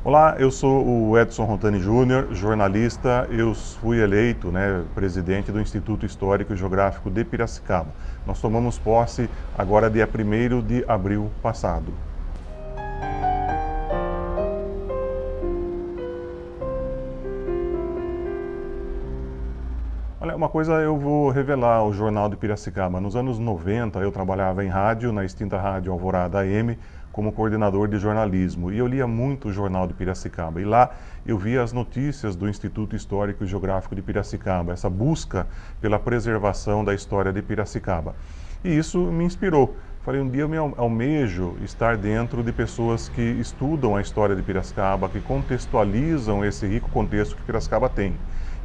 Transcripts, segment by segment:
Olá, eu sou o Edson Rontani Júnior, jornalista. Eu fui eleito, presidente do Instituto Histórico e Geográfico de Piracicaba. Nós tomamos posse agora dia 1º de abril passado. Olha, uma coisa eu vou revelar ao Jornal de Piracicaba. Nos anos 90 eu trabalhava em rádio, na extinta rádio Alvorada AM, como coordenador de jornalismo. E eu lia muito o Jornal de Piracicaba. E lá eu via as notícias do Instituto Histórico e Geográfico de Piracicaba, essa busca pela preservação da história de Piracicaba. E isso me inspirou. Falei, um dia eu me almejo estar dentro de pessoas que estudam a história de Piracicaba, que contextualizam esse rico contexto que Piracicaba tem.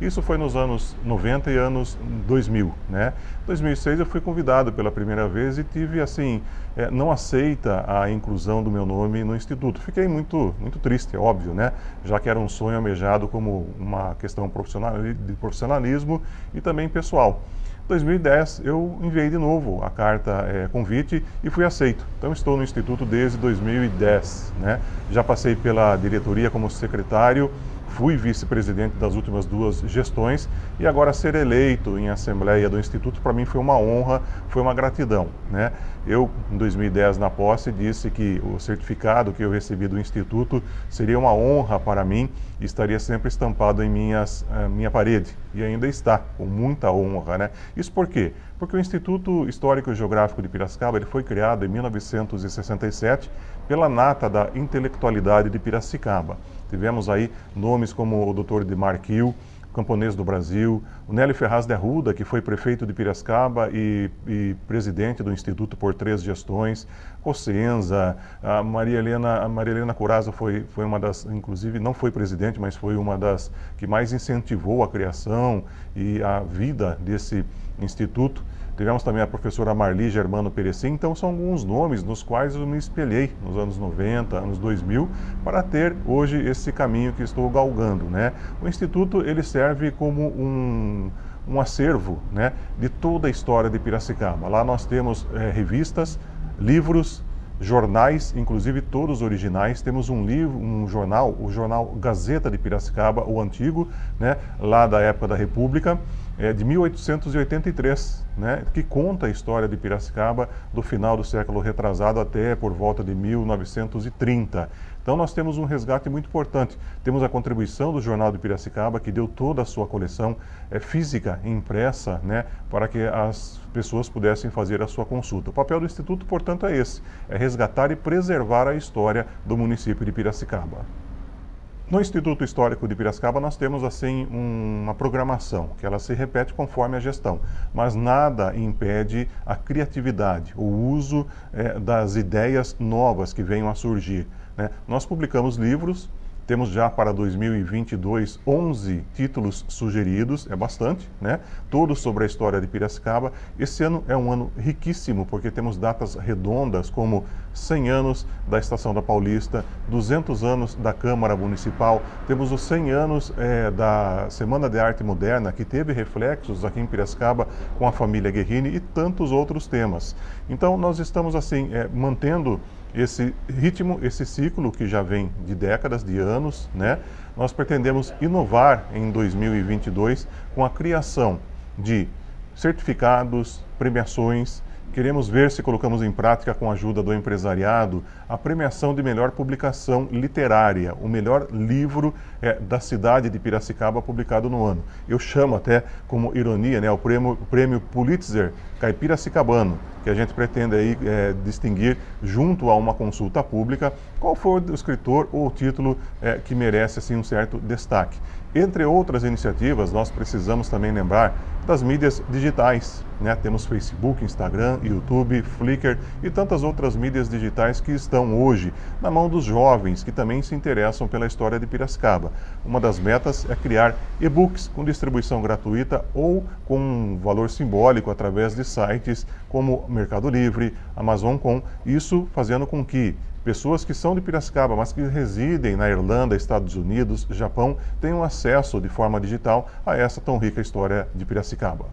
Isso foi nos anos 90 e anos 2000, né? Em 2006 eu fui convidado pela primeira vez e tive, assim, não aceita a inclusão do meu nome no Instituto. Fiquei muito triste, é óbvio, né? Já que era um sonho almejado como uma questão de profissionalismo e também pessoal. Em 2010 eu enviei de novo a carta convite e fui aceito. Então estou no Instituto desde 2010, né? Já passei pela diretoria como secretário, fui vice-presidente das últimas 2 gestões e agora ser eleito em assembleia do Instituto para mim foi uma honra, foi uma gratidão, né? Eu, em 2010, na posse, disse que o certificado que eu recebi do Instituto seria uma honra para mim e estaria sempre estampado em minha parede. E ainda está, com muita honra, né? Isso por quê? Porque o Instituto Histórico e Geográfico de Piracicaba ele foi criado em 1967 pela nata da intelectualidade de Piracicaba. Tivemos aí nomes como o Dr. Edmar Kiel, camponês do Brasil, o Nélio Ferraz de Arruda, que foi prefeito de Piracicaba e presidente do Instituto por 3 gestões, Cossenza, a Maria Helena Curazo foi uma das, inclusive não foi presidente, mas foi uma das que mais incentivou a criação e a vida desse instituto. Tivemos também a professora Marli Germano Perecim. Então são alguns nomes nos quais eu me espelhei nos anos 90, anos 2000, para ter hoje esse caminho que estou galgando, né? O Instituto ele serve como um acervo, né, de toda a história de Piracicaba. Lá nós temos revistas, livros, jornais, inclusive todos originais. Temos um jornal, o jornal Gazeta de Piracicaba, o antigo, né, lá da época da República, de 1883, né, que conta a história de Piracicaba do final do século retrasado até por volta de 1930. Então nós temos um resgate muito importante. Temos a contribuição do Jornal de Piracicaba, que deu toda a sua coleção física, impressa, né, para que as pessoas pudessem fazer a sua consulta. O papel do Instituto, portanto, é esse, é resgatar e preservar a história do município de Piracicaba. No Instituto Histórico de Piracicaba nós temos assim uma programação, que ela se repete conforme a gestão, mas nada impede a criatividade, o uso das ideias novas que venham a surgir, né? Nós publicamos livros, temos já para 2022 11 títulos sugeridos, é bastante, né? Todos sobre a história de Piracicaba. Esse ano é um ano riquíssimo, porque temos datas redondas como 100 anos da Estação da Paulista, 200 anos da Câmara Municipal, temos os 100 anos da Semana de Arte Moderna, que teve reflexos aqui em Piracicaba com a família Guerrini e tantos outros temas. Então nós estamos assim mantendo esse ritmo, esse ciclo que já vem de décadas, de anos, né? Nós pretendemos inovar em 2022 com a criação de certificados, premiações. Queremos ver se colocamos em prática, com a ajuda do empresariado, a premiação de melhor publicação literária, o melhor livro da cidade de Piracicaba publicado no ano. Eu chamo até como ironia, né, o prêmio Pulitzer Caipiracicabano, que a gente pretende aí distinguir junto a uma consulta pública qual for o escritor ou o título que merece assim um certo destaque. Entre outras iniciativas, nós precisamos também lembrar das mídias digitais, né? Temos Facebook, Instagram, YouTube, Flickr e tantas outras mídias digitais que estão hoje na mão dos jovens que também se interessam pela história de Piracicaba. Uma das metas é criar e-books com distribuição gratuita ou com um valor simbólico através de sites como Mercado Livre, Amazon.com, isso fazendo com que pessoas que são de Piracicaba, mas que residem na Irlanda, Estados Unidos, Japão, tenham acesso de forma digital a essa tão rica história de Piracicaba.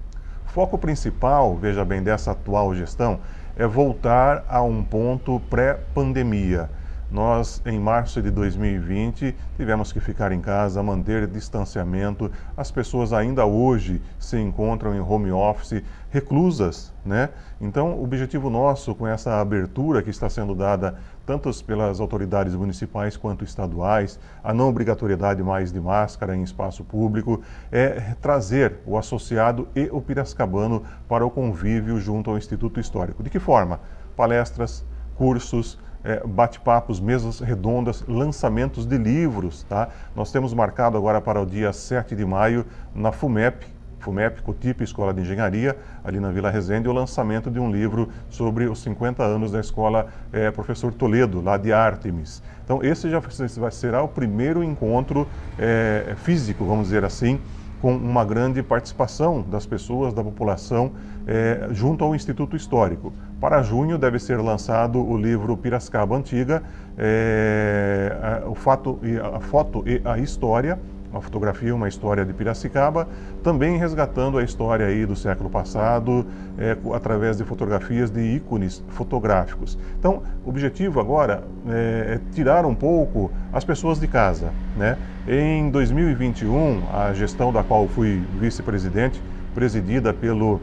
O foco principal, veja bem, dessa atual gestão é voltar a um ponto pré-pandemia. Nós, em março de 2020, tivemos que ficar em casa, manter distanciamento. As pessoas ainda hoje se encontram em home office, reclusas, né? Então, o objetivo nosso com essa abertura que está sendo dada tanto pelas autoridades municipais quanto estaduais, a não obrigatoriedade mais de máscara em espaço público, é trazer o associado e o piracicabano para o convívio junto ao Instituto Histórico. De que forma? Palestras, cursos, bate-papos, mesas redondas, lançamentos de livros, tá? Nós temos marcado agora para o dia 7 de maio na FUMEP, Cotipe, Escola de Engenharia, ali na Vila Resende, o lançamento de um livro sobre os 50 anos da escola Professor Toledo, lá de Ártemis. Então, esse será o primeiro encontro físico, vamos dizer assim, com uma grande participação das pessoas, da população, junto ao Instituto Histórico. Para junho deve ser lançado o livro Piracicaba Antiga, a foto e a história, uma fotografia, uma história de Piracicaba, também resgatando a história aí do século passado, através de fotografias de ícones fotográficos. Então, o objetivo agora é tirar um pouco as pessoas de casa, né? Em 2021, a gestão da qual fui vice-presidente, presidida pelo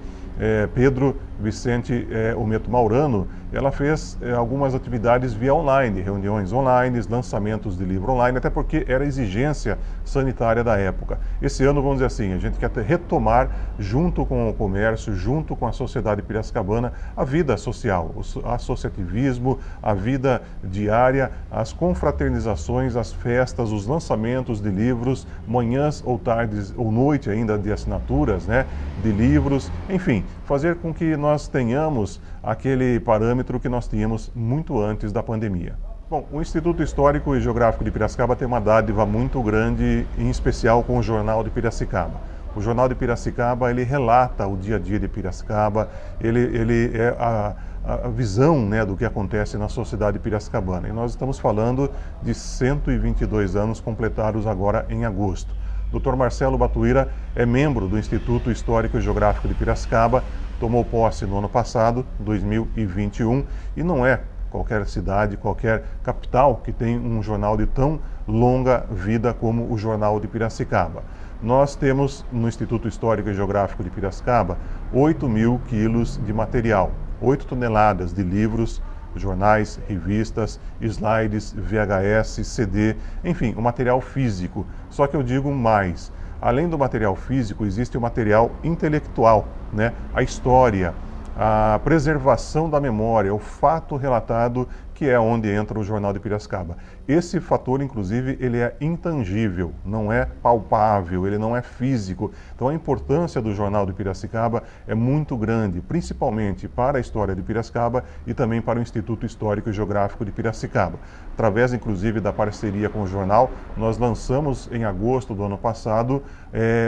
Pedro Vicente Ometo Maurano, ela fez algumas atividades via online, reuniões online, lançamentos de livro online, até porque era exigência sanitária da época. Esse ano, vamos dizer assim, a gente quer retomar, junto com o comércio, junto com a sociedade piracicabana, a vida social, o associativismo, a vida diária, as confraternizações, as festas, os lançamentos de livros, manhãs ou tardes ou noite ainda de assinaturas, né, de livros, enfim, fazer com que nós tenhamos aquele parâmetro que nós tínhamos muito antes da pandemia. Bom, o Instituto Histórico e Geográfico de Piracicaba tem uma dádiva muito grande, em especial com o Jornal de Piracicaba. O Jornal de Piracicaba, ele relata o dia a dia de Piracicaba, ele é a visão, né, do que acontece na sociedade piracicabana. E nós estamos falando de 122 anos completados agora em agosto. Dr. Marcelo Batuira é membro do Instituto Histórico e Geográfico de Piracicaba, tomou posse no ano passado, 2021, e não é qualquer cidade, qualquer capital que tem um jornal de tão longa vida como o Jornal de Piracicaba. Nós temos no Instituto Histórico e Geográfico de Piracicaba 8.000 quilos de material, 8 toneladas de livros, jornais, revistas, slides, VHS, CD, enfim, o material físico. Só que eu digo mais, além do material físico, existe o material intelectual, né? A história, a preservação da memória, o fato relatado, que é onde entra o Jornal de Piracicaba. Esse fator, inclusive, ele é intangível, não é palpável, ele não é físico. Então, a importância do Jornal de Piracicaba é muito grande, principalmente para a história de Piracicaba e também para o Instituto Histórico e Geográfico de Piracicaba. Através, inclusive, da parceria com o jornal, nós lançamos em agosto do ano passado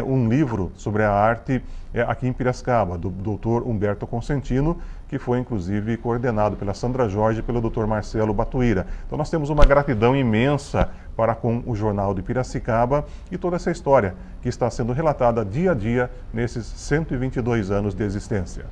um livro sobre a arte aqui em Piracicaba, do Dr. Humberto Consentino, que foi, inclusive, coordenado pela Sandra Jorge e pelo Dr. Marcelo Batuira. Então, nós temos uma gratidão imensa para com o Jornal de Piracicaba e toda essa história que está sendo relatada dia a dia nesses 122 anos de existência.